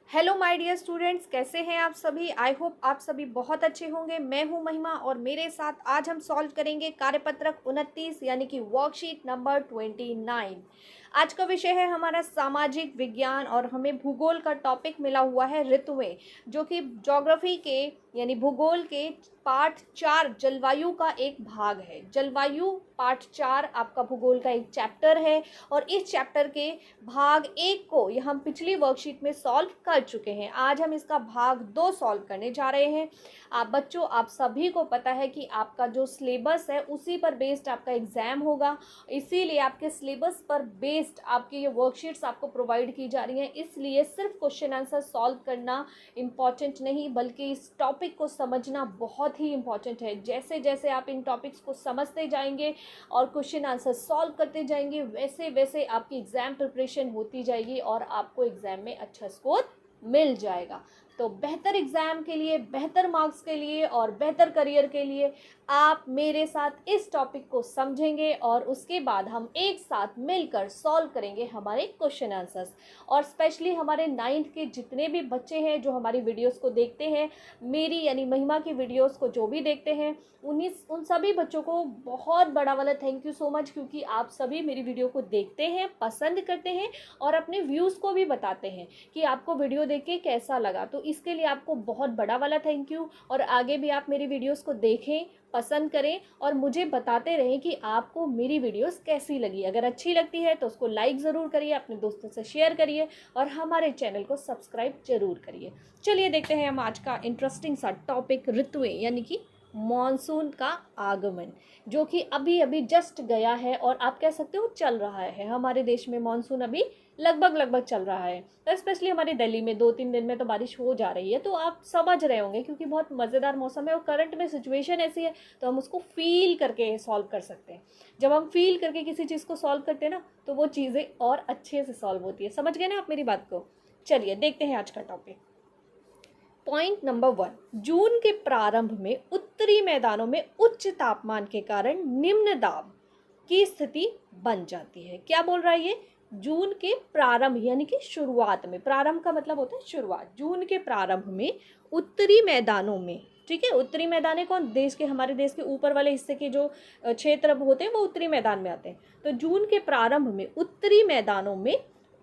Hello my dear students, कैसे हैं आप सभी। आई होप आप सभी बहुत अच्छे होंगे। मैं हूं महिमा और मेरे साथ आज हम सॉल्व करेंगे कार्यपत्रक 29 यानी कि वर्कशीट नंबर 29। आज का विषय है हमारा सामाजिक विज्ञान और हमें भूगोल का टॉपिक मिला हुआ है ऋतुएं, जो कि ज्योग्राफी के यानी भूगोल के पार्ट 4 जलवायु का एक भाग है। जलवायु पार्ट 4 आपका भूगोल का एक चैप्टर है और इस चैप्टर के भाग 1 को हम पिछली वर्कशीट में सॉल्व कर चुके हैं। आज हम इसका भाग 2 सॉल्व करने जा रहे हैं। आप बच्चों, आप सभी को पता है कि आपका जो सिलेबस है उसी पर बेस्ड आपका एग्जाम होगा, इसीलिए आपके सिलेबस पर बेस्ड आपकी ये वर्कशीट्स आपको प्रोवाइड की जा रही हैं। इसलिए सिर्फ क्वेश्चन आंसर सॉल्व करना इम्पॉर्टेंट नहीं, बल्कि इस टॉपिक को समझना बहुत ही इम्पॉर्टेंट है। जैसे जैसे आप इन टॉपिक्स को समझते जाएंगे और क्वेश्चन आंसर सॉल्व करते जाएंगे, वैसे वैसे आपकी एग्ज़ाम प्रिपरेशन होती जाएगी और आपको एग्ज़ाम में अच्छा स्कोर मिल जाएगा। तो बेहतर एग्ज़ाम के लिए, बेहतर मार्क्स के लिए और बेहतर करियर के लिए आप मेरे साथ इस टॉपिक को समझेंगे और उसके बाद हम एक साथ मिलकर सॉल्व करेंगे हमारे क्वेश्चन आंसर्स। और स्पेशली हमारे 9th के जितने भी बच्चे हैं जो हमारी वीडियोस को देखते हैं, मेरी यानी महिमा की वीडियोस को जो भी देखते हैं, उन सभी बच्चों को बहुत बड़ा वाला थैंक यू सो मच, क्योंकि आप सभी मेरी वीडियो को देखते हैं, पसंद करते हैं और अपने व्यूज़ को भी बताते हैं कि आपको वीडियो देख के कैसा लगा। तो इसके लिए आपको बहुत बड़ा वाला थैंक यू। और आगे भी आप मेरी वीडियोस को देखें, पसंद करें और मुझे बताते रहें कि आपको मेरी वीडियोस कैसी लगी। अगर अच्छी लगती है तो उसको लाइक ज़रूर करिए, अपने दोस्तों से शेयर करिए और हमारे चैनल को सब्सक्राइब जरूर करिए। चलिए देखते हैं हम आज का इंटरेस्टिंग सा टॉपिक, ऋतुएं यानी कि मॉनसून का आगमन, जो कि अभी अभी जस्ट गया है और आप कह सकते हो चल रहा है। हमारे देश में मॉनसून अभी लगभग चल रहा है। तो स्पेशली हमारे दिल्ली में 2-3 दिन में तो बारिश हो जा रही है, तो आप समझ रहे होंगे क्योंकि बहुत मज़ेदार मौसम है और करंट में सिचुएशन ऐसी है तो हम उसको फील करके सॉल्व कर सकते हैं। जब हम फील करके किसी चीज़ को सॉल्व करते हैं ना, तो वो चीज़ें और अच्छे से सॉल्व होती है। समझ गए ना आप मेरी बात को। चलिए देखते हैं आज का टॉपिक। पॉइंट नंबर 1, जून के प्रारंभ में उत्तरी मैदानों में उच्च तापमान के कारण निम्न दाब की स्थिति बन जाती है। क्या बोल रहा है ये? जून के प्रारंभ यानी कि शुरुआत में, प्रारंभ का मतलब होता है शुरुआत। जून के प्रारंभ में उत्तरी मैदानों में, ठीक है, उत्तरी मैदान कौन? देश के, हमारे देश के ऊपर वाले हिस्से के जो क्षेत्र होते हैं वो उत्तरी मैदान में आते हैं। तो जून के प्रारंभ में उत्तरी मैदानों में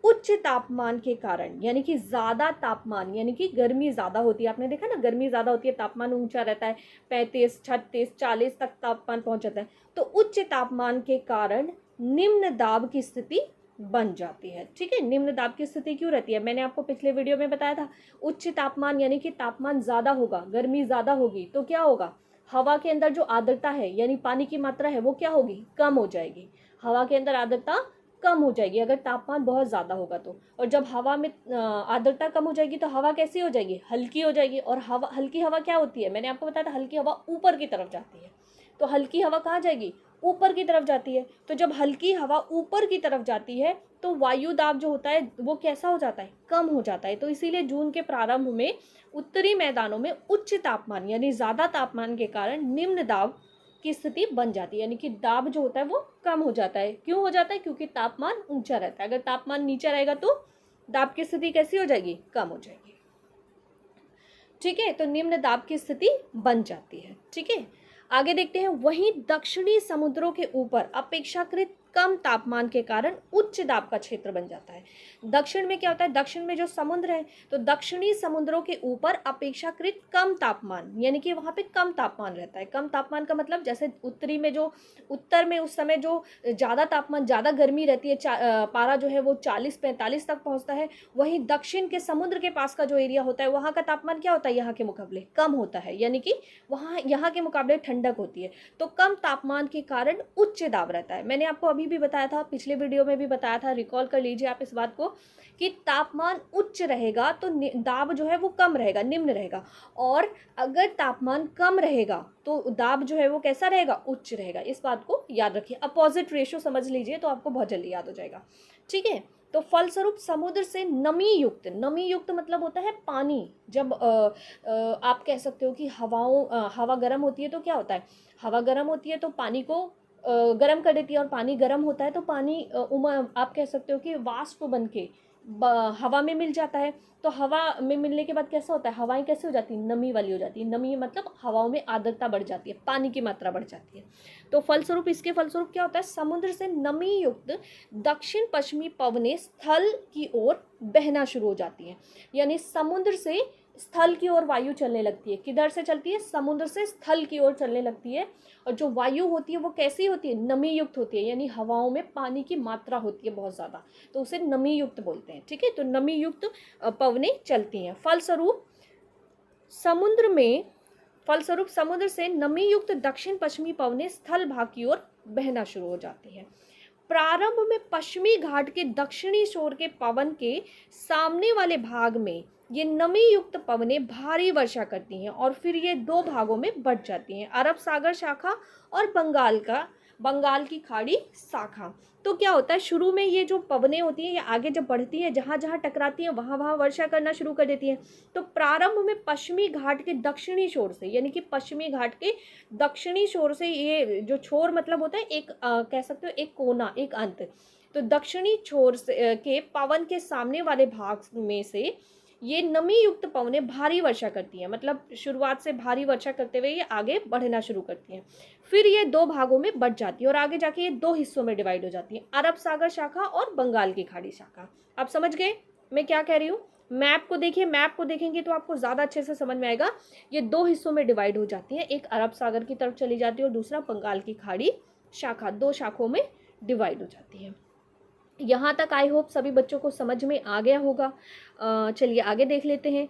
उच्च तापमान के कारण, यानी कि ज़्यादा तापमान, यानी कि गर्मी ज़्यादा होती है। आपने देखा ना, गर्मी ज़्यादा होती है, तापमान ऊंचा रहता है, 35, 36, 40 तक तापमान पहुंच जाता है। तो उच्च तापमान के कारण निम्न दाब की स्थिति बन जाती है। ठीक है, निम्न दाब की स्थिति क्यों रहती है? मैंने आपको पिछले वीडियो में बताया था। उच्च तापमान यानी कि तापमान ज़्यादा होगा, गर्मी ज़्यादा होगी, तो क्या होगा? हवा के अंदर जो आर्द्रता है यानी पानी की मात्रा है वो क्या होगी? कम हो जाएगी। हवा के अंदर आर्द्रता कम हो जाएगी अगर तापमान बहुत ज़्यादा होगा तो। और जब हवा में आर्द्रता कम हो जाएगी तो हवा कैसी हो जाएगी? हल्की हो जाएगी। और हवा, हल्की हवा क्या होती है? मैंने आपको बताया था, हल्की हवा ऊपर की तरफ जाती है। तो हल्की हवा कहाँ जाएगी? ऊपर की तरफ जाती है। तो जब हल्की हवा ऊपर की तरफ जाती है तो वायु दाब जो होता है वो कैसा हो जाता है? कम हो जाता है। तो इसीलिए जून के प्रारंभ में उत्तरी मैदानों में उच्च तापमान यानी ज़्यादा तापमान के कारण निम्न दाब की स्थिति बन जाती है, यानी कि दाब जो होता है वो कम हो जाता है। क्यों हो जाता है? क्योंकि तापमान ऊंचा रहता है। अगर तापमान नीचा रहेगा तो दाब की स्थिति कैसी हो जाएगी? कम हो जाएगी। ठीक है, तो निम्न दाब की स्थिति बन जाती है। ठीक है, आगे देखते हैं। वहीं दक्षिणी समुद्रों के ऊपर अपेक्षाकृत कम तापमान के कारण उच्च दाब का क्षेत्र बन जाता है। दक्षिण में क्या होता है? दक्षिण में जो समुद्र है, तो दक्षिणी समुद्रों के ऊपर अपेक्षाकृत कम तापमान, यानी कि वहाँ पे कम तापमान रहता है। कम तापमान का मतलब जैसे उत्तरी में जो, उत्तर में उस समय जो ज़्यादा तापमान, ज़्यादा गर्मी रहती है, पारा जो है वो 40-45 तक पहुँचता है। वहीं दक्षिण के समुद्र के पास का जो एरिया होता है वहाँ का तापमान क्या होता है? यहाँ के मुकाबले कम होता है, यानी कि वहाँ यहाँ के मुकाबले ठंडक होती है। तो कम तापमान के कारण उच्च दाब रहता है। मैंने आपको अभी भी बताया था, पिछले वीडियो में भी बताया था, रिकॉल कर लीजिए आप इस बात को, कि तापमान उच्च रहेगा तो दाब जो है वो कम रहेगा, निम्न रहेगा। और अगर तापमान कम रहेगा तो दाब जो है वो कैसा रहेगा? उच्च रहेगा। इस बात को याद रखिए। अपोजिट रेशियो समझ लीजिए तो आपको बहुत जल्दी याद हो जाएगा। ठीक है, तो फलस्वरूप समुद्र से नमी युक्त, नमी युक्त मतलब होता है पानी। जब आप कह सकते हो कि हवा गर्म होती है तो क्या होता है? हवा गर्म होती है तो पानी को गर्म कर देती है, और पानी गर्म होता है तो पानी आप कह सकते हो कि वाष्प बन के हवा में मिल जाता है। तो हवा में मिलने के बाद कैसा होता है, हवाएं कैसे हो जाती हैं, नमी वाली हो जाती है। नमी मतलब हवाओं में आर्द्रता बढ़ जाती है, पानी की मात्रा बढ़ जाती है। तो फलस्वरूप इसके फलस्वरूप क्या होता है, समुद्र से नमी युक्त दक्षिण पश्चिमी पवनें स्थल की ओर बहना शुरू हो जाती हैं। यानी समुद्र से स्थल की ओर वायु चलने लगती है। किधर से चलती है, समुद्र से स्थल की ओर चलने लगती है। और जो वायु होती है वो कैसी होती है, नमी युक्त होती है, यानी हवाओं में पानी की मात्रा होती है बहुत ज़्यादा, तो उसे नमी युक्त बोलते हैं। ठीक है, तो नमी युक्त पवनें चलती हैं। फलस्वरूप समुद्र से नमी युक्त दक्षिण पश्चिमी पवनें स्थल भाग की ओर बहना शुरू हो जाती हैं। प्रारंभ में पश्चिमी घाट के दक्षिणी छोर के पवन के सामने वाले भाग में ये नमी युक्त पवनें भारी वर्षा करती हैं और फिर ये दो भागों में बंट जाती हैं, अरब सागर शाखा और बंगाल की खाड़ी शाखा। तो क्या होता है, शुरू में ये जो पवनें होती हैं ये आगे जब बढ़ती हैं, जहाँ जहाँ टकराती हैं वहाँ वहाँ वर्षा करना शुरू कर देती हैं। तो प्रारंभ में पश्चिमी घाट के दक्षिणी छोर से, यानी कि पश्चिमी घाट के दक्षिणी छोर से, ये जो छोर मतलब होता है एक कह सकते हो एक कोना, एक अंत। तो दक्षिणी छोर से के पवन के सामने वाले भाग में से ये नमी युक्त पवनें भारी वर्षा करती हैं, मतलब शुरुआत से भारी वर्षा करते हुए ये आगे बढ़ना शुरू करती हैं। फिर ये दो भागों में बंट जाती है और आगे जाके ये दो हिस्सों में डिवाइड हो जाती है, अरब सागर शाखा और बंगाल की खाड़ी शाखा। आप समझ गए मैं क्या कह रही हूँ। मैप को देखिए, मैप को देखेंगे तो आपको ज़्यादा अच्छे से समझ में आएगा। ये दो हिस्सों में डिवाइड हो जाती है, एक अरब सागर की तरफ चली जाती है और दूसरा बंगाल की खाड़ी शाखा, दो शाखों में डिवाइड हो जाती है। यहाँ तक आई होप सभी बच्चों को समझ में आ गया होगा। चलिए आगे देख लेते हैं।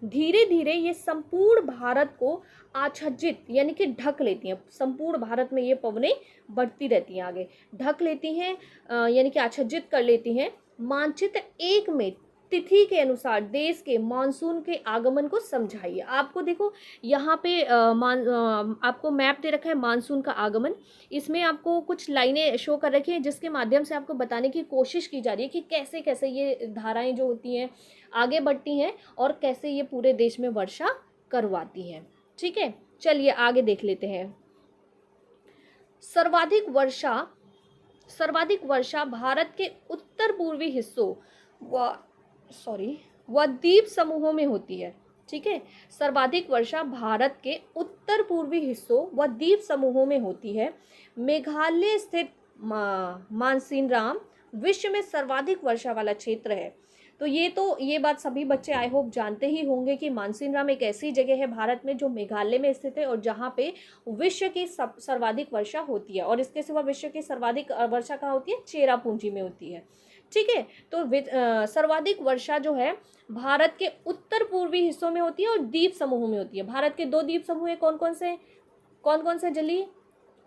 धीरे धीरे ये संपूर्ण भारत को आच्छादित यानी कि ढक लेती हैं। संपूर्ण भारत में ये पवनें बढ़ती रहती हैं, आगे ढक लेती हैं, यानी कि आच्छादित कर लेती हैं। मानचित्र एक में तिथि के अनुसार देश के मानसून के आगमन को समझाइए। आपको देखो यहाँ पे आपको मैप दे रखा है मानसून का आगमन। इसमें आपको कुछ लाइनें शो कर रखी हैं जिसके माध्यम से आपको बताने की कोशिश की जा रही है कि कैसे कैसे ये धाराएं जो होती हैं आगे बढ़ती हैं और कैसे ये पूरे देश में वर्षा करवाती हैं। ठीक है, चलिए आगे देख लेते हैं। सर्वाधिक वर्षा भारत के उत्तर पूर्वी हिस्सों व द्वीप समूहों में होती है। ठीक है, सर्वाधिक वर्षा भारत के उत्तर पूर्वी हिस्सों व द्वीप समूहों में होती है। मेघालय स्थित मानसीनराम विश्व में सर्वाधिक वर्षा वाला क्षेत्र है। तो ये बात सभी बच्चे आई होप जानते ही होंगे कि मानसीनराम एक ऐसी जगह है भारत में जो मेघालय में स्थित है और जहाँ पे विश्व की सर्वाधिक वर्षा होती है। और इसके सिवा विश्व की सर्वाधिक वर्षा कहाँ होती है, चेरापूंजी में होती है। ठीक है, तो सर्वाधिक वर्षा जो है भारत के उत्तर पूर्वी हिस्सों में होती है और द्वीप समूहों में होती है। भारत के दो द्वीप समूह कौन कौन से जली,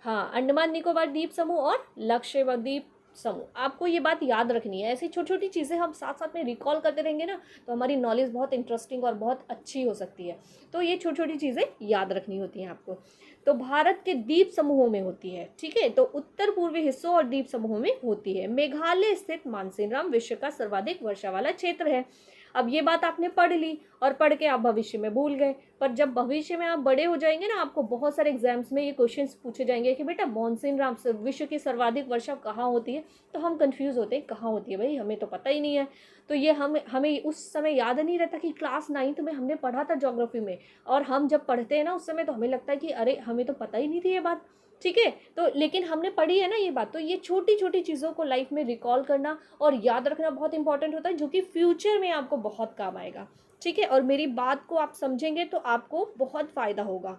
हाँ, अंडमान निकोबार द्वीप समूह और लक्षद्वीप द्वीप समूह। आपको ये बात याद रखनी है। ऐसी छोटी छोटी चीज़ें हम साथ साथ में रिकॉल करते रहेंगे ना तो हमारी नॉलेज बहुत इंटरेस्टिंग और बहुत अच्छी हो सकती है। तो ये छोटी छोटी चीज़ें याद रखनी होती हैं आपको। तो भारत के द्वीप समूहों में होती है। ठीक है, तो उत्तर पूर्वी हिस्सों और द्वीप समूहों में होती है। मेघालय स्थित मानसीनराम विश्व का सर्वाधिक वर्षा वाला क्षेत्र है। अब ये बात आपने पढ़ ली और पढ़ के आप भविष्य में भूल गए, पर जब भविष्य में आप बड़े हो जाएंगे ना आपको बहुत सारे एग्जाम्स में ये क्वेश्चंस पूछे जाएंगे कि बेटा मानसीनराम से विश्व की सर्वाधिक वर्षा कहाँ होती है। तो हम कंफ्यूज होते हैं, कहाँ होती है भाई, हमें तो पता ही नहीं है। तो ये हमें उस समय याद नहीं रहता कि क्लास 9th में हमने पढ़ा था ज्योग्राफी में, और हम जब पढ़ते हैं ना उस समय तो हमें लगता है कि अरे हमें तो पता ही नहीं थी ये बात। ठीक है, तो लेकिन हमने पढ़ी है ना ये बात। तो ये छोटी छोटी चीज़ों को लाइफ में रिकॉल करना और याद रखना बहुत इंपॉर्टेंट होता है, जो कि फ्यूचर में आपको बहुत काम आएगा। ठीक है, और मेरी बात को आप समझेंगे तो आपको बहुत फ़ायदा होगा।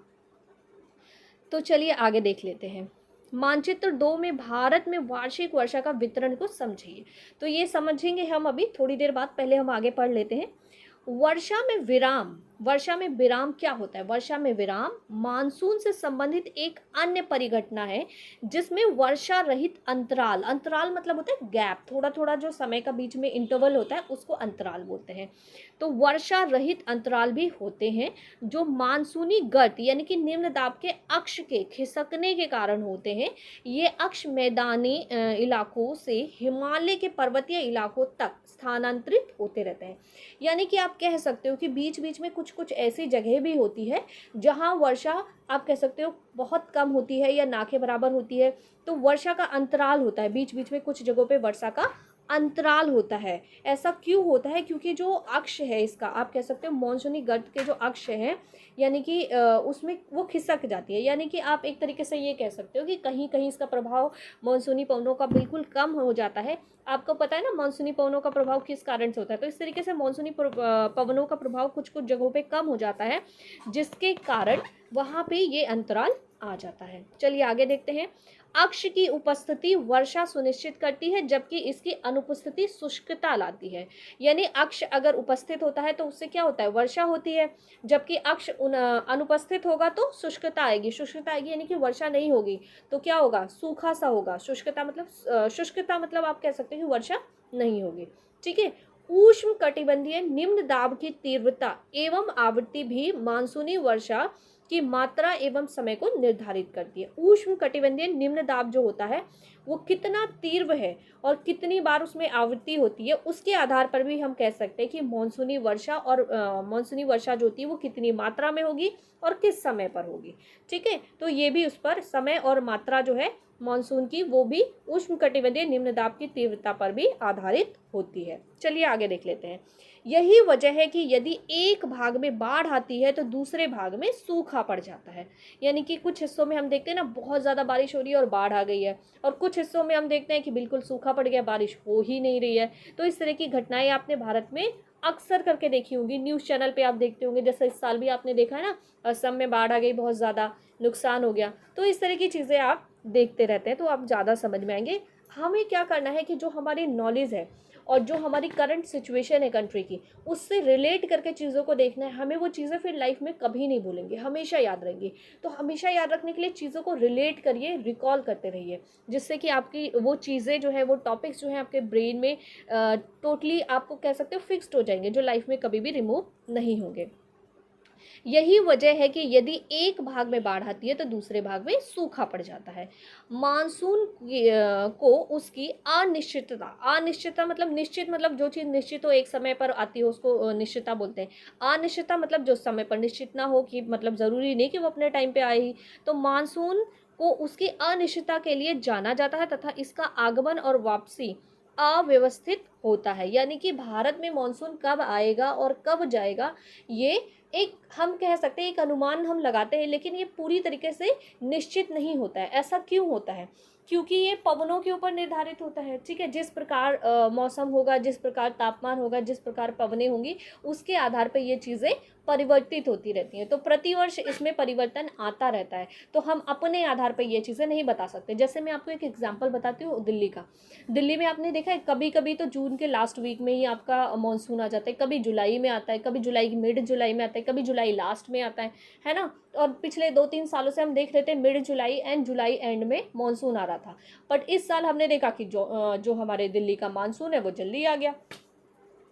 तो चलिए आगे देख लेते हैं। मानचित्र 2 में भारत में वार्षिक वर्षा का वितरण को समझिए। तो ये समझेंगे हम अभी थोड़ी देर बाद, पहले हम आगे पढ़ लेते हैं। वर्षा में विराम क्या होता है? वर्षा में विराम मानसून से संबंधित एक अन्य परिघटना है जिसमें वर्षा रहित अंतराल मतलब होता है गैप, थोड़ा थोड़ा जो समय का बीच में इंटरवल होता है उसको अंतराल बोलते हैं। तो वर्षा रहित अंतराल भी होते हैं जो मानसूनी गर्त यानी कि निम्न दाब के अक्ष के खिसकने के कारण होते हैं। ये अक्ष मैदानी इलाकों से हिमालय के पर्वतीय इलाकों तक स्थानांतरित होते रहते हैं। यानी कि आप कह सकते हो कि बीच बीच में कुछ कुछ ऐसी जगह भी होती है जहां वर्षा आप कह सकते हो बहुत कम होती है या ना के बराबर होती है। तो वर्षा का अंतराल होता है, बीच बीच में कुछ जगहों पे वर्षा का अंतराल होता है। ऐसा क्यों होता है? क्योंकि जो अक्ष है इसका, आप कह सकते हो मॉनसूनी गर्त के जो अक्ष हैं, यानी कि उसमें वो खिसक जाती है। यानी कि आप एक तरीके से ये कह सकते हो कि कहीं कहीं इसका प्रभाव मॉनसूनी पवनों का बिल्कुल कम हो जाता है। आपको पता है ना मॉनसूनी पवनों का प्रभाव किस कारण से होता है, तो इस तरीके से मॉनसूनी पवनों का प्रभाव कुछ कुछ जगहों पे कम हो जाता है, जिसके कारण वहाँ पे ये अंतराल आ जाता है। चलिए आगे देखते हैं। अक्ष की उपस्थिति वर्षा सुनिश्चित करती है, जबकि इसकी अनुपस्थिति शुष्कता लाती है। यानी अक्ष अगर उपस्थित होता है तो उससे क्या होता है? वर्षा होती है। जबकि अक्ष अनुपस्थित होगा तो शुष्कता आएगी। शुष्कता आएगी यानी कि वर्षा नहीं होगी, तो क्या होगा? सूखा सा होगा। शुष्कता मतलब आप कह सकते हैं कि वर्षा नहीं होगी। ठीक है। उष्ण कटिबंधीय निम्न दाब की तीव्रता एवं आवृत्ति भी मानसूनी वर्षा की मात्रा एवं समय को निर्धारित करती है। उष्ण कटिबंधीय निम्न दाब जो होता है वो कितना तीव्र है और कितनी बार उसमें आवृत्ति होती है, उसके आधार पर भी हम कह सकते हैं कि मानसूनी वर्षा और मानसूनी वर्षा जो होती है वो कितनी मात्रा में होगी और किस समय पर होगी। ठीक है, तो ये भी उस पर समय और मात्रा जो है मानसून की, वो भी उष्ण कटिबंधीय निम्न दाब की तीव्रता पर भी आधारित होती है। चलिए आगे देख लेते हैं। यही वजह है कि यदि एक भाग में बाढ़ आती है तो दूसरे भाग में सूखा पड़ जाता है। यानी कि कुछ हिस्सों में हम देखते हैं ना बहुत ज़्यादा बारिश हो रही है और बाढ़ आ गई है, और कुछ हिस्सों में हम देखते हैं कि बिल्कुल सूखा पड़ गया, बारिश हो ही नहीं रही है। तो इस तरह की घटनाएं आपने भारत में अक्सर करके देखी होंगी, न्यूज़ चैनल पे आप देखते होंगे। जैसे इस साल भी आपने देखा है ना, असम में बाढ़ आ गई, बहुत ज़्यादा नुकसान हो गया। तो इस तरह की चीज़ें आप देखते रहते हैं तो आप ज़्यादा समझ में आएंगे। हमें क्या करना है कि जो हमारी नॉलेज है और जो हमारी करंट सिचुएशन है कंट्री की, उससे रिलेट करके चीज़ों को देखना है। हमें वो चीज़ें फिर लाइफ में कभी नहीं भूलेंगे, हमेशा याद रहेंगी। तो हमेशा याद रखने के लिए चीज़ों को रिलेट करिए, रिकॉल करते रहिए, जिससे कि आपकी वो चीज़ें जो है, वो टॉपिक्स जो हैं आपके ब्रेन में टोटली आपको कह सकते हो फिक्स्ड हो जाएंगे, जो लाइफ में कभी भी रिमूव नहीं होंगे। यही वजह है कि यदि एक भाग में बाढ़ आती है तो दूसरे भाग में सूखा पड़ जाता है। मानसून को उसकी अनिश्चितता मतलब निश्चित, मतलब जो चीज़ निश्चित हो एक समय पर आती हो उसको निश्चितता बोलते हैं। अनिश्चितता मतलब जो समय पर निश्चित ना हो, कि मतलब ज़रूरी नहीं कि वो अपने टाइम पे आए ही। तो मानसून को उसकी अनिश्चितता के लिए जाना जाता है तथा इसका आगमन और वापसी अव्यवस्थित होता है। यानी कि भारत में मानसून कब आएगा और कब जाएगा, ये एक हम कह सकते हैं, एक अनुमान हम लगाते हैं, लेकिन ये पूरी तरीके से निश्चित नहीं होता है। ऐसा क्यों होता है? क्योंकि ये पवनों के ऊपर निर्धारित होता है। ठीक है, जिस प्रकार मौसम होगा, जिस प्रकार तापमान होगा, जिस प्रकार पवनें होंगी, उसके आधार पर ये चीज़ें परिवर्तित होती रहती हैं। तो प्रतिवर्ष इसमें परिवर्तन आता रहता है, तो हम अपने आधार पर ये चीज़ें नहीं बता सकते। जैसे मैं आपको एक एग्जाम्पल बताती हूँ दिल्ली का। दिल्ली में आपने देखा है कभी कभी तो जून के लास्ट वीक में ही आपका मानसून आ जाता है, कभी जुलाई में आता है, कभी जुलाई की मिड जुलाई में आता है, कभी जुलाई लास्ट में आता है ना। और पिछले 2-3 सालों से हम देख रहे थे mid July and July and में मानसून आ रहा था। बट इस साल हमने देखा कि जो हमारे दिल्ली का मानसून है वो जल्दी आ गया।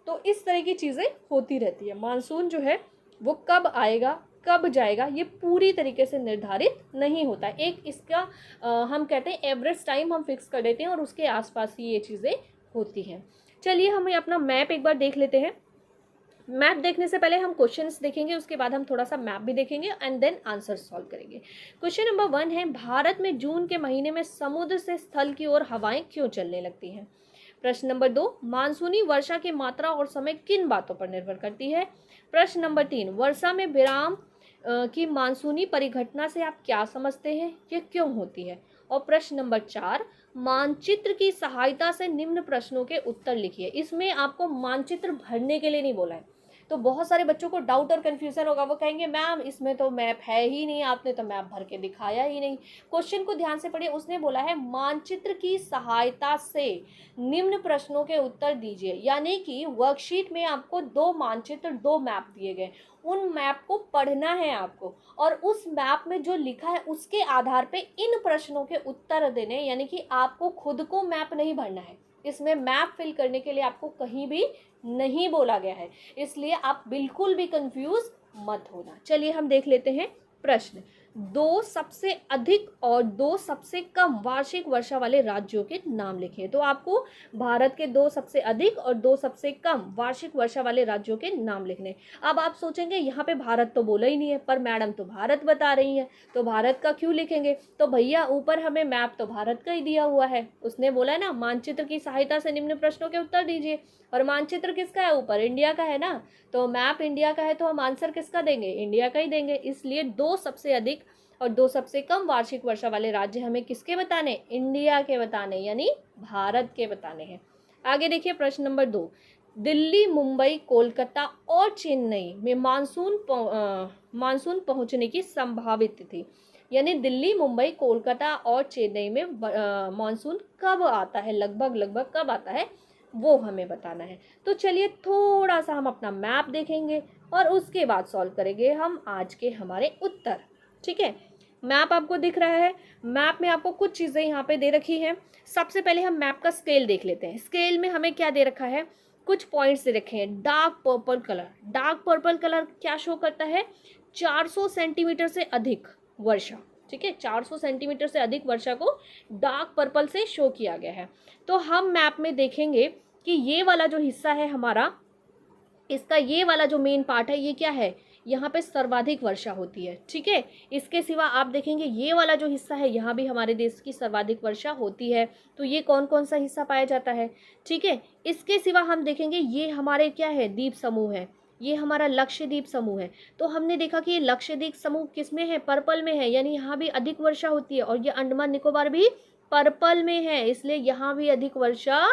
तो इस तरह की चीज़ें होती रहती है। मानसून जो है वो कब आएगा कब जाएगा ये पूरी तरीके से निर्धारित नहीं होता। एक इसका हम कहते हैं एवरेज टाइम हम फिक्स कर देते हैं और उसके आसपास ही ये चीज़ें होती हैं। चलिए हम अपना मैप एक बार देख लेते हैं। मैप देखने से पहले हम क्वेश्चंस देखेंगे, उसके बाद हम थोड़ा सा मैप भी देखेंगे एंड देन आंसर सॉल्व करेंगे। क्वेश्चन नंबर 1 है, भारत में जून के महीने में समुद्र से स्थल की ओर हवाएं क्यों चलने लगती हैं? प्रश्न नंबर 2, मानसूनी वर्षा की मात्रा और समय किन बातों पर निर्भर करती है? प्रश्न नंबर 3, वर्षा में विराम की मानसूनी परिघटना से आप क्या समझते हैं, ये क्यों होती है? और प्रश्न नंबर 4, मानचित्र की सहायता से निम्न प्रश्नों के उत्तर लिखिए। इसमें आपको मानचित्र भरने के लिए नहीं बोला है, तो बहुत सारे बच्चों को डाउट और कन्फ्यूजन होगा। वो कहेंगे मैम इसमें तो मैप है ही नहीं, आपने तो मैप भर के दिखाया ही नहीं। क्वेश्चन को ध्यान से पढ़िए, उसने बोला है मानचित्र की सहायता से निम्न प्रश्नों के उत्तर दीजिए। यानी कि वर्कशीट में आपको 2 मानचित्र 2 मैप दिए गए, उन मैप को पढ़ना है आपको, और उस मैप में जो लिखा है उसके आधार पे इन प्रश्नों के उत्तर देने। यानी कि आपको खुद को मैप नहीं भरना है, इसमें मैप फिल करने के लिए आपको कहीं भी नहीं बोला गया है, इसलिए आप बिल्कुल भी कंफ्यूज मत होना। चलिए हम देख लेते हैं प्रश्न। दो सबसे अधिक और दो सबसे कम वार्षिक वर्षा वाले राज्यों के नाम लिखिए। तो आपको भारत के दो सबसे अधिक और दो सबसे कम वार्षिक वर्षा वाले राज्यों के नाम लिखने। अब आप सोचेंगे यहाँ पे भारत तो बोला ही नहीं है, पर मैडम तो भारत बता रही है, तो भारत का क्यों लिखेंगे? तो भैया ऊपर हमें मैप तो भारत का ही दिया हुआ है, उसने बोला है ना मानचित्र की सहायता से निम्न प्रश्नों के उत्तर दीजिए, और मानचित्र किसका है? ऊपर इंडिया का है ना, तो मैप इंडिया का है, तो हम आंसर किसका देंगे? इंडिया का ही देंगे। इसलिए दो सबसे अधिक और दो सबसे कम वार्षिक वर्षा वाले राज्य हमें किसके बताने? इंडिया के बताने, यानी भारत के बताने हैं। आगे देखिए प्रश्न नंबर 2, दिल्ली, मुंबई, कोलकाता और चेन्नई में मानसून पहुंचने की संभावित तिथि, यानी दिल्ली, मुंबई, कोलकाता और चेन्नई में मानसून कब आता है, लगभग कब आता है, वो हमें बताना है। तो चलिए थोड़ा सा हम अपना मैप देखेंगे और उसके बाद सॉल्व करेंगे हम आज के हमारे उत्तर। ठीक है, मैप आपको दिख रहा है, मैप में आपको कुछ चीज़ें यहाँ पे दे रखी हैं। सबसे पहले हम मैप का स्केल देख लेते हैं। स्केल में हमें क्या दे रखा है? कुछ पॉइंट्स दे रखे हैं। Dark purple colour, dark purple colour क्या शो करता है? 400 सेंटीमीटर से अधिक वर्षा। ठीक है, 400 सेंटीमीटर से अधिक वर्षा को डार्क पर्पल से शो किया गया है। तो हम मैप में देखेंगे कि ये वाला जो हिस्सा है हमारा, इसका ये वाला जो मेन पार्ट है, ये क्या है? यहाँ पे सर्वाधिक वर्षा होती है। ठीक है, इसके सिवा आप देखेंगे ये वाला जो हिस्सा है, यहाँ भी हमारे देश की सर्वाधिक वर्षा होती है। तो ये कौन कौन सा हिस्सा पाया जाता है? ठीक है, इसके सिवा हम देखेंगे ये हमारे क्या है? द्वीप समूह है, ये हमारा लक्षद्वीप समूह है। तो हमने देखा कि ये लक्षद्वीप समूह किस में है? पर्पल में है, यानी यहाँ भी अधिक वर्षा होती है। और ये अंडमान निकोबार भी पर्पल में है, इसलिए यहाँ भी अधिक वर्षा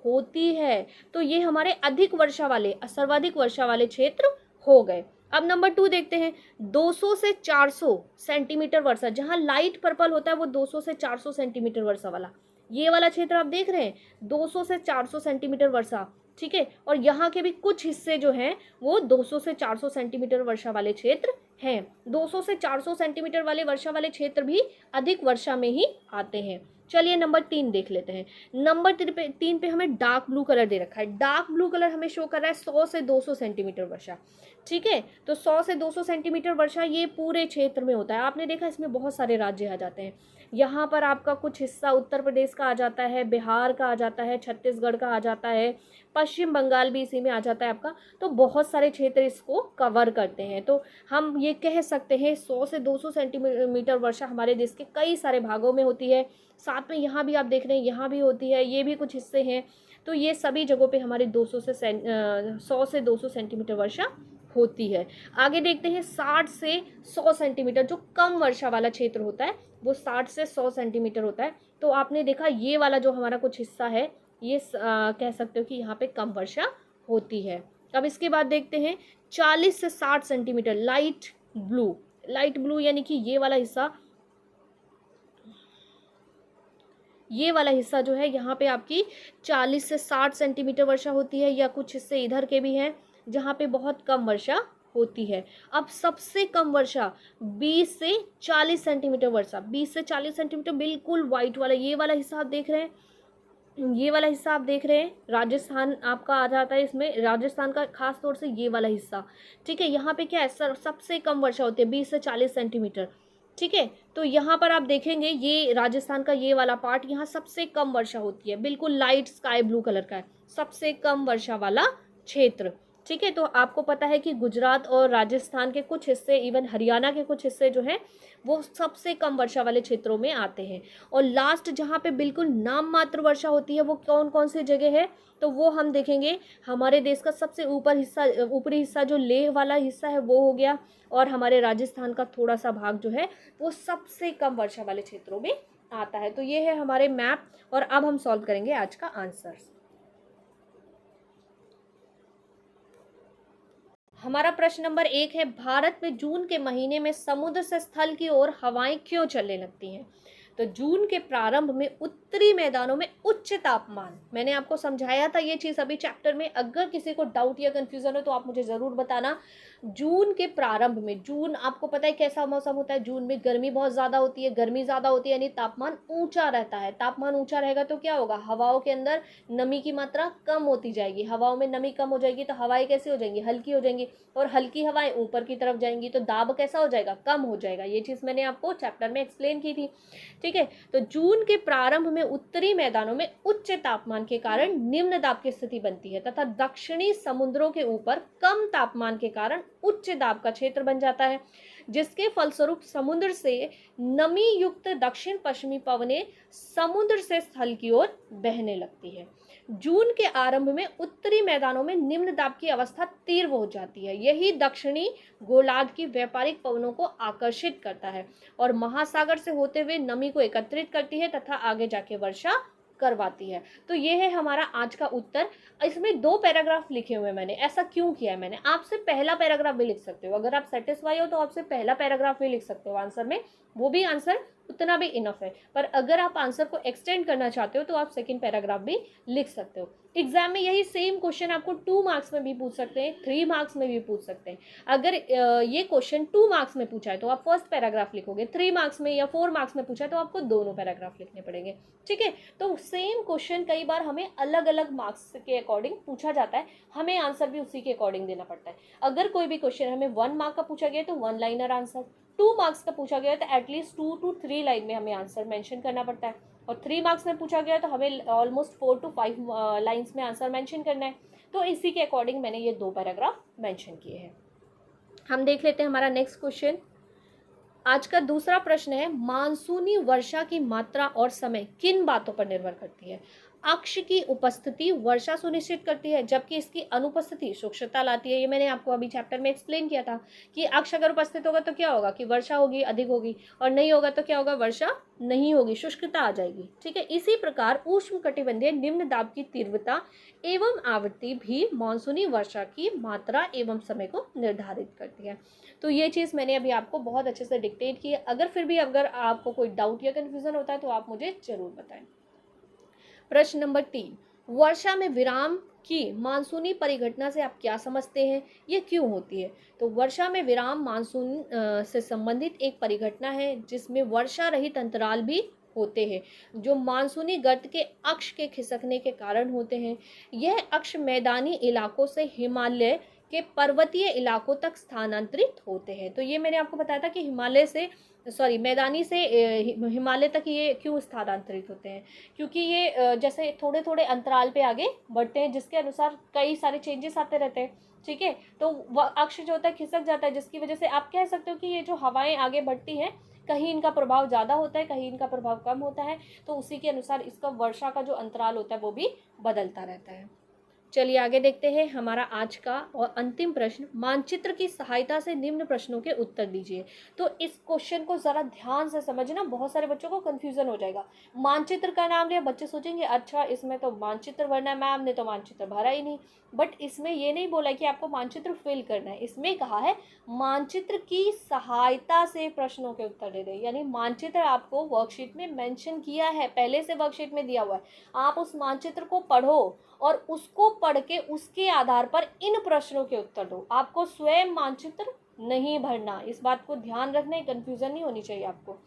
होती है। तो ये हमारे अधिक वर्षा वाले, सर्वाधिक वर्षा वाले क्षेत्र हो गए। अब नंबर 2 देखते हैं। 200 से 400 सेंटीमीटर वर्षा, जहां लाइट पर्पल होता है वो 200 से 400 सेंटीमीटर वर्षा वाला, ये वाला क्षेत्र आप देख रहे हैं, 200 से 400 सेंटीमीटर वर्षा। ठीक है, और यहाँ के भी कुछ हिस्से जो हैं वो 200 से 400 सेंटीमीटर वर्षा वाले क्षेत्र हैं। 200 से 400 सेंटीमीटर वाले वर्षा वाले क्षेत्र भी अधिक वर्षा में ही आते हैं। चलिए नंबर 3 देख लेते हैं। नंबर 3 पे हमें डार्क ब्लू कलर दे रखा है। डार्क ब्लू कलर हमें शो कर रहा है 100 से 200 सेंटीमीटर वर्षा। ठीक है, तो 100 से 200 सेंटीमीटर वर्षा ये पूरे क्षेत्र में होता है। आपने देखा इसमें बहुत सारे राज्य आ जाते हैं। यहाँ पर आपका कुछ हिस्सा उत्तर प्रदेश का आ जाता है, बिहार का आ जाता है, छत्तीसगढ़ का आ जाता है, पश्चिम बंगाल भी इसी में आ जाता है आपका। तो बहुत सारे क्षेत्र इसको कवर करते हैं। तो हम ये कह सकते हैं 100 से 200 सेंटीमीटर वर्षा हमारे देश के कई सारे भागों में होती है। साथ में यहाँ भी आप देख रहे हैं, यहाँ भी होती है, ये भी कुछ हिस्से हैं। तो ये सभी जगहों पे हमारे 100 से 200 सेंटीमीटर वर्षा होती है। आगे देखते हैं 60 से 100 सेंटीमीटर, जो कम वर्षा वाला क्षेत्र होता है वो 60 से 100 सेंटीमीटर होता है। तो आपने देखा ये वाला जो हमारा कुछ हिस्सा है, ये कह सकते हो कि यहाँ पे कम वर्षा होती है। अब इसके बाद देखते हैं 40 से 60 centimetre light blue. Light blue यानी कि ये वाला हिस्सा, ये वाला हिस्सा जो है यहाँ पे आपकी 40 से 60 सेंटीमीटर वर्षा होती है, या कुछ हिस्से इधर के भी हैं जहाँ पे बहुत कम वर्षा होती है। अब सबसे कम वर्षा 20 से 40 सेंटीमीटर वर्षा, 20 से 40 सेंटीमीटर, बिल्कुल वाइट वाला ये वाला हिस्सा आप देख रहे हैं, ये वाला हिस्सा आप देख रहे हैं, राजस्थान आपका आ जाता है इसमें, राजस्थान का खास तौर से ये वाला हिस्सा। ठीक है, यहाँ पे क्या है, सबसे कम वर्षा होती है 20 से 40 सेंटीमीटर। ठीक है, तो यहाँ पर आप देखेंगे ये राजस्थान का ये वाला पार्ट, यहाँ सबसे कम वर्षा होती है, बिल्कुल लाइट स्काई ब्लू कलर का है, सबसे कम वर्षा वाला क्षेत्र। ठीक है, तो आपको पता है कि गुजरात और राजस्थान के कुछ हिस्से, इवन हरियाणा के कुछ हिस्से जो हैं वो सबसे कम वर्षा वाले क्षेत्रों में आते हैं। और लास्ट जहाँ पे बिल्कुल नाम मात्र वर्षा होती है वो कौन कौन सी जगह है, तो वो हम देखेंगे हमारे देश का सबसे ऊपरी हिस्सा जो लेह वाला हिस्सा है वो हो गया, और हमारे राजस्थान का थोड़ा सा भाग जो है वो सबसे कम वर्षा वाले क्षेत्रों में आता है। तो ये है हमारे मैप, और अब हम सॉल्व करेंगे आज का आंसर। हमारा प्रश्न नंबर 1 है, भारत में जून के महीने में समुद्र से स्थल की ओर हवाएं क्यों चलने लगती हैं? तो जून के प्रारंभ में उत्तरी मैदानों में उच्च तापमान, मैंने आपको समझाया था ये चीज़ अभी चैप्टर में, अगर किसी को डाउट या कन्फ्यूजन हो तो आप मुझे ज़रूर बताना। जून के प्रारंभ में, जून आपको पता है कैसा मौसम होता है, जून में गर्मी बहुत ज़्यादा होती है, गर्मी ज़्यादा होती है यानी तापमान ऊंचा रहता है। तापमान ऊंचा रहेगा तो क्या होगा, हवाओं के अंदर नमी की मात्रा कम होती जाएगी, हवाओं में नमी कम हो जाएगी तो हवाएं कैसी हो जाएंगी, हल्की हो जाएंगी, और हल्की हवाएं ऊपर की तरफ जाएंगी तो दाब कैसा हो जाएगा, कम हो जाएगा। ये चीज़ मैंने आपको चैप्टर में एक्सप्लेन की थी। ठीक है, तो जून के प्रारंभ में उत्तरी मैदानों में उच्च तापमान के कारण निम्न दाब की स्थिति बनती है तथा दक्षिणी समुद्रों के ऊपर कम तापमान के कारण उच्च दाब का क्षेत्र बन जाता है, जिसके फलस्वरूप समुद्र से नमी युक्त दक्षिण पश्चिमी पवनें समुद्र से स्थल की ओर बहने लगती है। जून के आरंभ में उत्तरी मैदानों में निम्न दाब की अवस्था तीव्र हो जाती है। यही दक्षिणी गोलार्ध की व्यापारिक पवनों को आकर्षित करता है और महासागर से होते हुए नमी को एकत्रित करती है तथा आगे जाके वर्षा करवाती है। तो ये है हमारा आज का उत्तर। इसमें 2 पैराग्राफ लिखे हुए हैं मैंने, ऐसा क्यों किया है मैंने, आपसे पहला पैराग्राफ भी लिख सकते हो, अगर आप सेटिस्फाई हो तो आपसे पहला पैराग्राफ भी लिख सकते हो आंसर में, वो भी आंसर उतना भी इनफ है। पर अगर आप आंसर को एक्सटेंड करना चाहते हो तो आप सेकंड पैराग्राफ भी लिख सकते हो। एग्जाम में यही सेम क्वेश्चन आपको 2 मार्क्स में भी पूछ सकते हैं, 3 मार्क्स में भी पूछ सकते हैं। अगर ये क्वेश्चन 2 मार्क्स में पूछा है तो आप फर्स्ट पैराग्राफ लिखोगे, 3 मार्क्स में या 4 मार्क्स में पूछा है तो आपको दोनों पैराग्राफ लिखने पड़ेंगे। ठीक है, तो सेम क्वेश्चन कई बार हमें अलग अलग मार्क्स के अकॉर्डिंग पूछा जाता है, हमें आंसर भी उसी के अकॉर्डिंग देना पड़ता है। अगर कोई भी क्वेश्चन हमें 1 मार्क का पूछा गया तो 1 लाइनर आंसर, 2 मार्क्स का पूछा गया तो एटलीस्ट 2 to 3 लाइन में हमें आंसर मेंशन करना पड़ता है, और 3 मार्क्स में पूछा गया तो हमें ऑलमोस्ट 4 to 5 लाइन्स में आंसर मेंशन करना है। तो इसी के अकॉर्डिंग मैंने ये 2 पैराग्राफ मेंशन किए हैं। हम देख लेते हैं हमारा नेक्स्ट क्वेश्चन। आज का दूसरा प्रश्न है, मानसूनी वर्षा की मात्रा और समय किन बातों पर निर्भर करती है। अक्ष की उपस्थिति वर्षा सुनिश्चित करती है, जबकि इसकी अनुपस्थिति शुष्कता लाती है। ये मैंने आपको अभी चैप्टर में एक्सप्लेन किया था कि अक्ष अगर उपस्थित होगा तो क्या होगा कि वर्षा होगी, अधिक होगी, और नहीं होगा तो क्या होगा, वर्षा नहीं होगी, शुष्कता आ जाएगी। ठीक है, इसी प्रकार उष्णकटिबंधीय निम्न दाब की तीव्रता एवं आवृत्ति भी मानसूनी वर्षा की मात्रा एवं समय को निर्धारित करती है। तो ये चीज़ मैंने अभी आपको बहुत अच्छे से डिक्टेट की है। अगर आपको कोई डाउट या कन्फ्यूजन होता है तो आप मुझे जरूर बताएं। प्रश्न नंबर 3, वर्षा में विराम की मानसूनी परिघटना से आप क्या समझते हैं, ये क्यों होती है। तो वर्षा में विराम मानसून से संबंधित एक परिघटना है जिसमें वर्षा रहित अंतराल भी होते हैं, जो मानसूनी गर्त के अक्ष के खिसकने के कारण होते हैं। यह अक्ष मैदानी इलाकों से हिमालय के पर्वतीय इलाकों तक स्थानांतरित होते हैं। तो ये मैंने आपको बताया था कि मैदानी से हिमालय तक ये क्यों स्थानांतरित होते हैं, क्योंकि ये जैसे थोड़े थोड़े अंतराल पे आगे बढ़ते हैं, जिसके अनुसार कई सारे चेंजेस आते रहते हैं। ठीक है, तो वह अक्ष जो होता है खिसक जाता है, जिसकी वजह से आप कह सकते हो कि ये जो हवाएं आगे बढ़ती हैं, कहीं इनका प्रभाव ज़्यादा होता है, कहीं इनका प्रभाव कम होता है, तो उसी के अनुसार इसका वर्षा का जो अंतराल होता है वो भी बदलता रहता है। चलिए आगे देखते हैं हमारा आज का और अंतिम प्रश्न, मानचित्र की सहायता से निम्न प्रश्नों के उत्तर दीजिए। तो इस क्वेश्चन को जरा ध्यान से समझना, बहुत सारे बच्चों को कंफ्यूजन हो जाएगा। मानचित्र का नाम लिया, बच्चे सोचेंगे अच्छा इसमें तो मानचित्र भरना है, मैम ने तो मानचित्र भरा ही नहीं। बट इसमें ये नहीं बोला कि आपको मानचित्र फिल करना है, इसमें कहा है मानचित्र की सहायता से प्रश्नों के उत्तर दे दें, यानी मानचित्र आपको वर्कशीट में मेंशन किया है, पहले से वर्कशीट में दिया हुआ है, आप उस मानचित्र को पढ़ो और उसको पढ़ के उसके आधार पर इन प्रश्नों के उत्तर दो। आपको स्वयं मानचित्र नहीं भरना, इस बात को ध्यान रखना है, कंफ्यूजन नहीं होनी चाहिए आपको।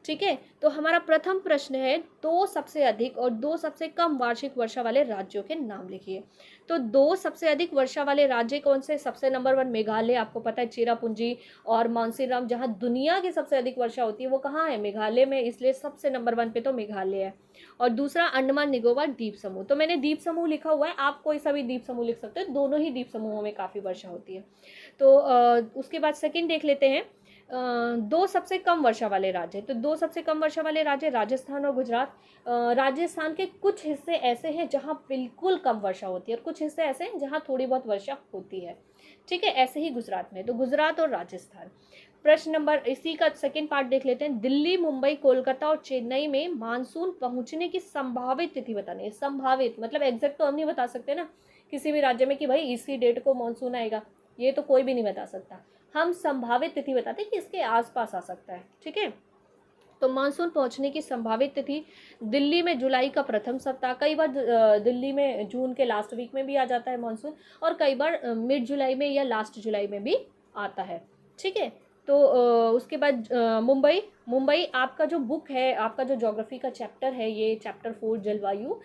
ठीक है, तो हमारा प्रथम प्रश्न है, 2 सबसे अधिक और 2 सबसे कम वार्षिक वर्षा वाले राज्यों के नाम लिखिए। तो 2 सबसे अधिक वर्षा वाले राज्य कौन से, सबसे नंबर 1 मेघालय, आपको पता है चेरापूंजी और मानसीराम, जहाँ दुनिया की सबसे अधिक वर्षा होती है वो कहाँ है, मेघालय में, इसलिए सबसे नंबर 1 पे तो मेघालय है। और दूसरा अंडमान निकोबार द्वीप समूह, तो मैंने द्वीप समूह लिखा हुआ है, आप कोई सा भी द्वीप समूह लिख सकते हो, दोनों ही द्वीप समूहों में काफ़ी वर्षा होती है। तो उसके बाद सेकंड देख लेते हैं, 2 सबसे कम वर्षा वाले राज्य, तो 2 सबसे कम वर्षा वाले राज्य राजस्थान और गुजरात। राजस्थान के कुछ हिस्से ऐसे हैं जहां बिल्कुल कम वर्षा होती है और कुछ हिस्से ऐसे हैं जहां थोड़ी बहुत वर्षा होती है। ठीक है, ऐसे ही गुजरात में, तो गुजरात और राजस्थान। प्रश्न नंबर, इसी का सेकंड पार्ट देख लेते हैं, दिल्ली, मुंबई, कोलकाता और चेन्नई में मानसून पहुंचने की संभावित तिथि बतानी है। संभावित मतलब एग्जैक्ट तो हम नहीं बता सकते ना किसी भी राज्य में कि भाई इसी डेट को मानसून आएगा, ये तो कोई भी नहीं बता सकता, हम संभावित तिथि बताते हैं कि इसके आसपास आ सकता है। ठीक है, तो मानसून पहुंचने की संभावित तिथि दिल्ली में जुलाई का प्रथम सप्ताह, कई बार दिल्ली में जून के लास्ट वीक में भी आ जाता है मानसून, और कई बार मिड जुलाई में या लास्ट जुलाई में भी आता है। ठीक है। तो उसके बाद मुंबई, मुंबई आपका जो बुक है, आपका जो ज्योग्राफी का चैप्टर है, ये चैप्टर 4 जलवायु,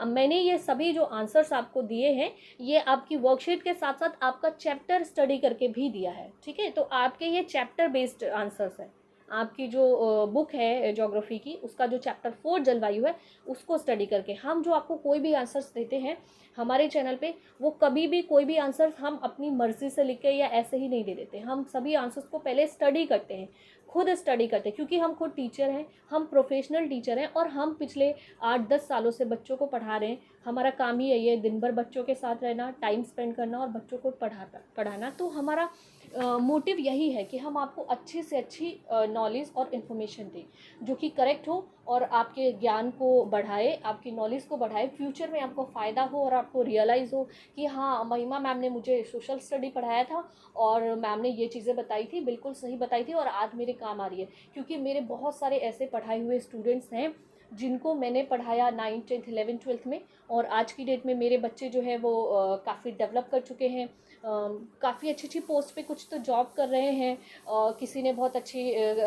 मैंने ये सभी जो आंसर्स आपको दिए हैं ये आपकी वर्कशीट के साथ साथ आपका चैप्टर स्टडी करके भी दिया है। ठीक है। तो आपके ये चैप्टर बेस्ड आंसर्स है। आपकी जो बुक है ज्योग्राफी की, उसका जो चैप्टर 4 जलवायु है उसको स्टडी करके हम जो आपको कोई भी आंसर्स देते हैं हमारे चैनल पे, वो कभी भी कोई भी आंसर्स हम अपनी मर्जी से लिख के या ऐसे ही नहीं दे देते। हम सभी आंसर्स को पहले स्टडी करते हैं, खुद स्टडी करते हैं, क्योंकि हम खुद टीचर हैं, हम प्रोफेशनल टीचर हैं और हम पिछले 8-10 सालों से बच्चों को पढ़ा रहे हैं। हमारा काम ही यही है, दिन भर बच्चों के साथ रहना, टाइम स्पेंड करना और बच्चों को पढ़ाना। तो हमारा मोटिव यही है कि हम आपको अच्छी से अच्छी नॉलेज और इन्फॉर्मेशन दें जो कि करेक्ट हो और आपके ज्ञान को बढ़ाए, आपकी नॉलेज को बढ़ाए, फ्यूचर में आपको फ़ायदा हो और आपको रियलाइज़ हो कि हाँ, महिमा मैम ने मुझे सोशल स्टडी पढ़ाया था और मैम ने ये चीज़ें बताई थी, बिल्कुल सही बताई थी और आज मेरे काम आ रही है। क्योंकि मेरे बहुत सारे ऐसे पढ़ाए हुए स्टूडेंट्स हैं जिनको मैंने पढ़ाया 9th 10th 11th 12th में, और आज की डेट में मेरे बच्चे जो है वो काफ़ी डेवलप कर चुके हैं, काफ़ी अच्छी अच्छी पोस्ट पे, कुछ तो जॉब कर रहे हैं, किसी ने बहुत अच्छी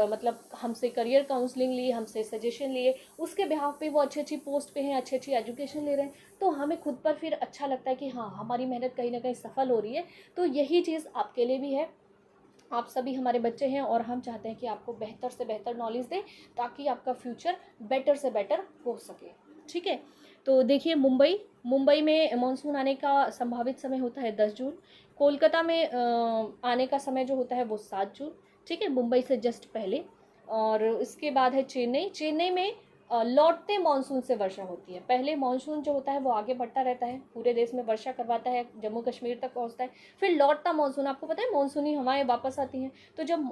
मतलब हमसे करियर काउंसलिंग ली, हमसे सजेशन लिए, उसके बिहाफ पे वो अच्छी अच्छी पोस्ट पे हैं, अच्छी अच्छी एजुकेशन ले रहे हैं। तो हमें खुद पर फिर अच्छा लगता है कि हाँ, हमारी मेहनत कहीं ना कहीं सफल हो रही है। तो यही चीज़ आपके लिए भी है, आप सभी हमारे बच्चे हैं और हम चाहते हैं कि आपको बेहतर से बेहतर नॉलेज दें ताकि आपका फ्यूचर बेटर से बेटर हो सके। ठीक है। तो देखिए, मुंबई, मुंबई में मानसून आने का संभावित समय होता है 10 जून। कोलकाता में आने का समय जो होता है वो 7 जून। ठीक है, मुंबई से जस्ट पहले। और इसके बाद है चेन्नई, चेन्नई में लौटते मानसून से वर्षा होती है। पहले मानसून जो होता है वो आगे बढ़ता रहता है, पूरे देश में वर्षा करवाता है, जम्मू कश्मीर तक पहुंचता है। फिर लौटता मानसून, आपको पता है मानसूनी हवाएं वापस आती हैं, तो जब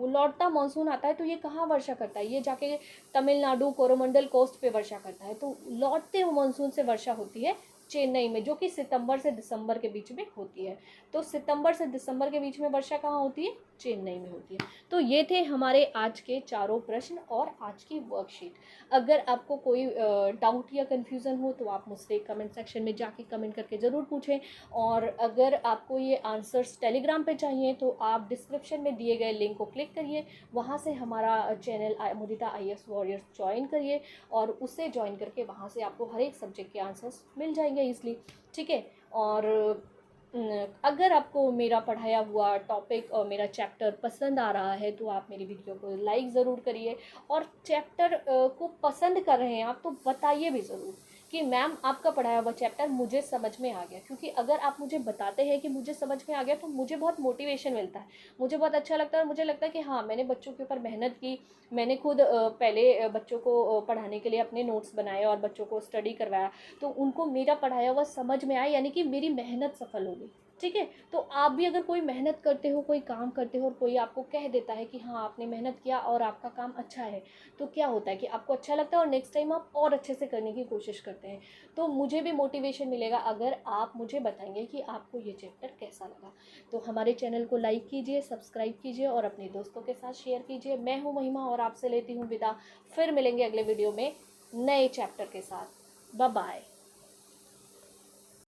लौटता मानसून आता है तो ये कहाँ वर्षा करता है, ये जाके तमिलनाडु कोरोमंडल कोस्ट पे वर्षा करता है। तो लौटते मानसून से वर्षा होती है चेन्नई में, जो कि सितंबर से दिसंबर के बीच में होती है। तो सितंबर से दिसंबर के बीच में वर्षा कहाँ होती है? चेन्नई में होती है। तो ये थे हमारे आज के चारों प्रश्न और आज की वर्कशीट। अगर आपको कोई डाउट या कन्फ्यूज़न हो तो आप मुझसे कमेंट सेक्शन में जाके कमेंट करके ज़रूर पूछें। और अगर आपको ये आंसर्स टेलीग्राम पे चाहिए तो आप डिस्क्रिप्शन में दिए गए लिंक को क्लिक करिए, वहाँ से हमारा चैनल मुदिता IAS वॉरियर्स ज्वाइन करिए और उससे ज्वाइन करके वहाँ से आपको हर एक सब्जेक्ट के आंसर्स मिल जाएंगे ईज़िली। ठीक है। और अगर आपको मेरा पढ़ाया हुआ टॉपिक और मेरा चैप्टर पसंद आ रहा है तो आप मेरी वीडियो को लाइक ज़रूर करिए, और चैप्टर को पसंद कर रहे हैं आप तो बताइए भी ज़रूर कि मैम आपका पढ़ाया हुआ चैप्टर मुझे समझ में आ गया। क्योंकि अगर आप मुझे बताते हैं कि मुझे समझ में आ गया तो मुझे बहुत मोटिवेशन मिलता है, मुझे बहुत अच्छा लगता है और मुझे लगता है कि हाँ, मैंने बच्चों के ऊपर मेहनत की, मैंने खुद पहले बच्चों को पढ़ाने के लिए अपने नोट्स बनाए और बच्चों को स्टडी करवाया, तो उनको मेरा पढ़ाया हुआ समझ में आया, यानी कि मेरी मेहनत सफल हो गई। ठीक है। तो आप भी अगर कोई मेहनत करते हो, कोई काम करते हो और कोई आपको कह देता है कि हाँ, आपने मेहनत किया और आपका काम अच्छा है, तो क्या होता है कि आपको अच्छा लगता है और नेक्स्ट टाइम आप और अच्छे से करने की कोशिश करते हैं। तो मुझे भी मोटिवेशन मिलेगा अगर आप मुझे बताएंगे कि आपको ये चैप्टर कैसा लगा। तो हमारे चैनल को लाइक कीजिए, सब्सक्राइब कीजिए और अपने दोस्तों के साथ शेयर कीजिए। मैं हूँ महिमा और आपसे लेती हूँ विदा। फिर मिलेंगे अगले वीडियो में नए चैप्टर के साथ। Bye bye.